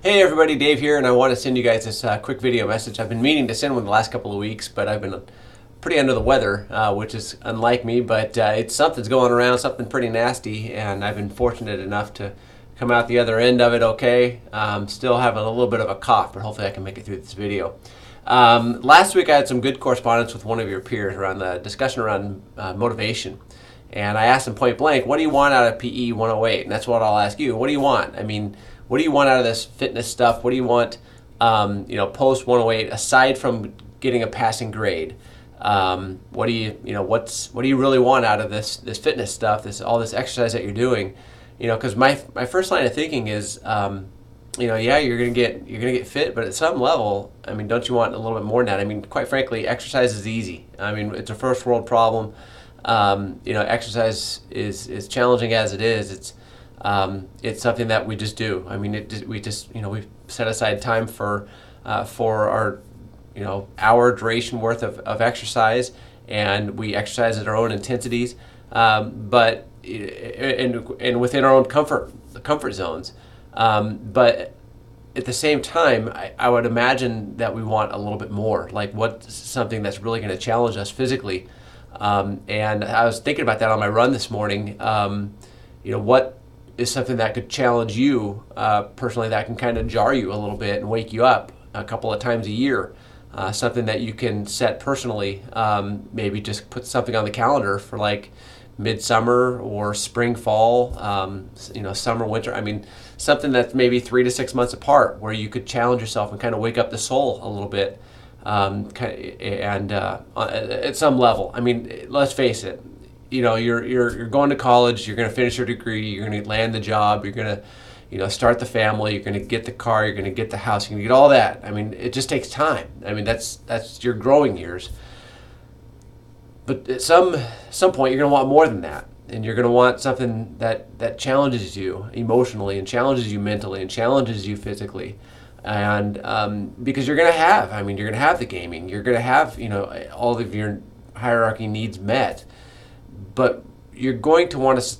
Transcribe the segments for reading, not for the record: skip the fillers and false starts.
Hey everybody, Dave here, and I want to send you guys this quick video message. I've been meaning to send one the last couple of weeks, but I've been pretty under the weather, which is unlike me, but it's something's going around, something pretty nasty, and I've been fortunate enough to come out the other end of it okay. Still having a little bit of a cough, but hopefully I can make it through this video. Last week I had some good correspondence with one of your peers around the discussion around motivation. And I asked him point blank, what do you want out of PE 108? And that's what I'll ask you. What do you want? I mean, what do you want out of this fitness stuff? What do you want, post 108 aside from getting a passing grade? What do you really want out of this fitness stuff? All this exercise that you're doing, because my first line of thinking is, yeah, you're gonna get fit, but at some level, I mean, don't you want a little bit more than that? I mean, quite frankly, exercise is easy. I mean, it's a first world problem. Exercise is challenging as it is. It's something that we just do. I mean, we set aside time for our hour duration worth of exercise, and we exercise at our own intensities, but and within our own comfort zones. But at the same time, I would imagine that we want a little bit more. Like, what's something that's really going to challenge us physically? And I was thinking about that on my run this morning. What is something that could challenge you personally, that can kind of jar you a little bit and wake you up a couple of times a year? Something that you can set personally. Maybe just put something on the calendar for like midsummer or spring, fall, summer, winter. I mean, something that's maybe 3 to 6 months apart, where you could challenge yourself and kind of wake up the soul a little bit. At some level, I mean, let's face it. You're going to college. You're going to finish your degree. You're going to land the job. You're going to, start the family. You're going to get the car. You're going to get the house. You're going to get all that. I mean, it just takes time. I mean, that's your growing years. But at some point, you're going to want more than that, and you're going to want something that challenges you emotionally, and challenges you mentally, and challenges you physically. And because you're going to have the gaming, you're going to have all of your hierarchy needs met, but you're going to want to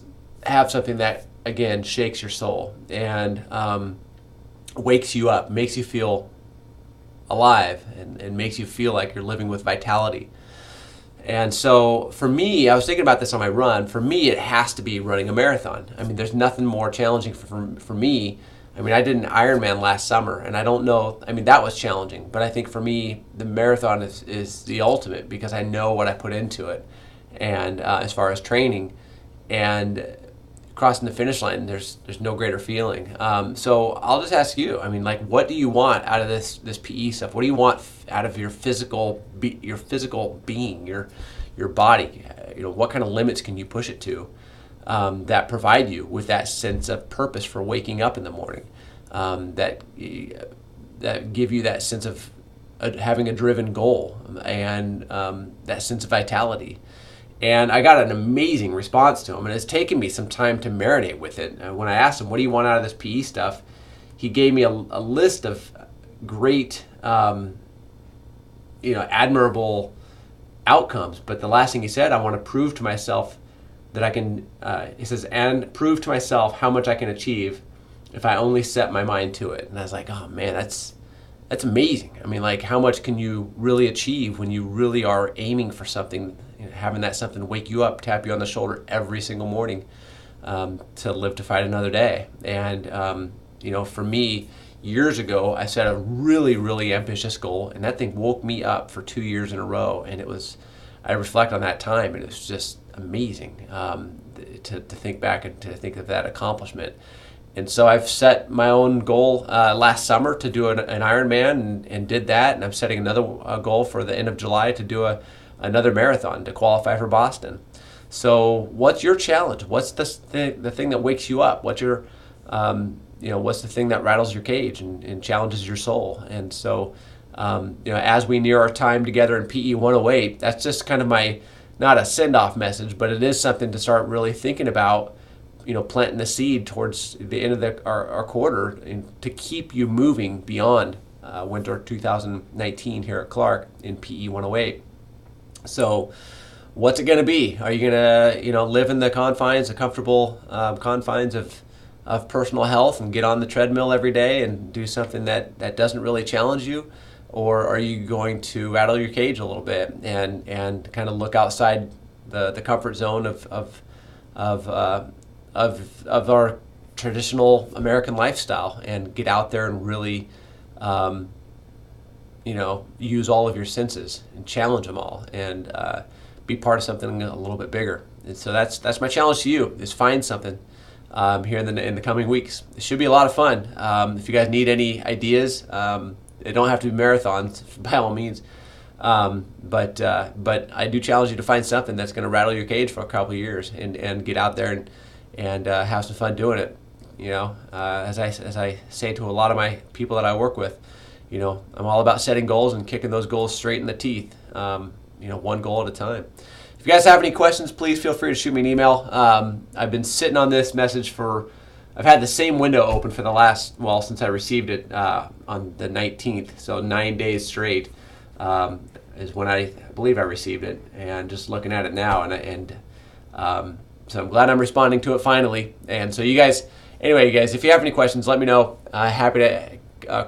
have something that again shakes your soul and wakes you up, makes you feel alive, and makes you feel like you're living with vitality. And so for me, I was thinking about this on my run. For me, it has to be running a marathon. I mean, there's nothing more challenging for me. I mean, I did an Ironman last summer, and I don't know. I mean, that was challenging, but I think for me, the marathon is the ultimate, because I know what I put into it, and as far as training, and crossing the finish line, there's no greater feeling. So I'll just ask you. I mean, like, what do you want out of this PE stuff? What do you want out of your physical being, your body? What kind of limits can you push it to? That provide you with that sense of purpose for waking up in the morning, that give you that sense of having a driven goal, and that sense of vitality. And I got an amazing response to him, and it's taken me some time to marinate with it. When I asked him, what do you want out of this PE stuff, he gave me a list of great, admirable outcomes. But the last thing he said, I want to prove to myself that I can, he says, and prove to myself how much I can achieve if I only set my mind to it. And I was like, oh man, that's amazing. I mean, like, how much can you really achieve when you really are aiming for something, having that something wake you up, tap you on the shoulder every single morning, to live to fight another day. And, for me, years ago, I set a really, really ambitious goal, and that thing woke me up for 2 years in a row. And I reflect on that time, and it was just amazing to think back and to think of that accomplishment. And so I've set my own goal last summer to do an Ironman, and did that. And I'm setting another goal for the end of July to do another marathon to qualify for Boston. So what's your challenge? What's the thing that wakes you up? What's your what's the thing that rattles your cage and challenges your soul? And so as we near our time together in PE 108, that's just kind of my, not a send-off message, but it is something to start really thinking about, planting the seed towards the end of our quarter, and to keep you moving beyond winter 2019 here at Clark in PE 108. So what's it going to be? Are you going to, live in the comfortable confines of of personal health and get on the treadmill every day and do something that doesn't really challenge you? Or are you going to rattle your cage a little bit and kind of look outside the comfort zone of our traditional American lifestyle and get out there and really use all of your senses and challenge them all and be part of something a little bit bigger. And so that's my challenge to you, is find something here in the coming weeks. It should be a lot of fun. If you guys need any ideas, they don't have to be marathons by all means. But I do challenge you to find something that's going to rattle your cage for a couple of years and get out there and have some fun doing it. As I say to a lot of my people that I work with, I'm all about setting goals and kicking those goals straight in the teeth. One goal at a time. If you guys have any questions, please feel free to shoot me an email. I've been sitting on this message I've had the same window open for since I received it on the 19th, so 9 days straight is when I believe I received it, and just looking at it now, so I'm glad I'm responding to it finally. And so you guys, if you have any questions, let me know. Happy to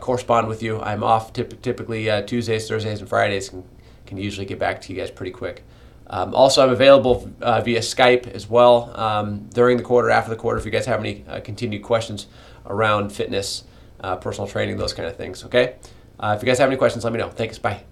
correspond with you. I'm off typically Tuesdays, Thursdays, and Fridays. Can usually get back to you guys pretty quick. Also, I'm available via Skype as well during the quarter, after the quarter, if you guys have any continued questions around fitness, personal training, those kind of things. Okay? If you guys have any questions, let me know. Thanks. Bye.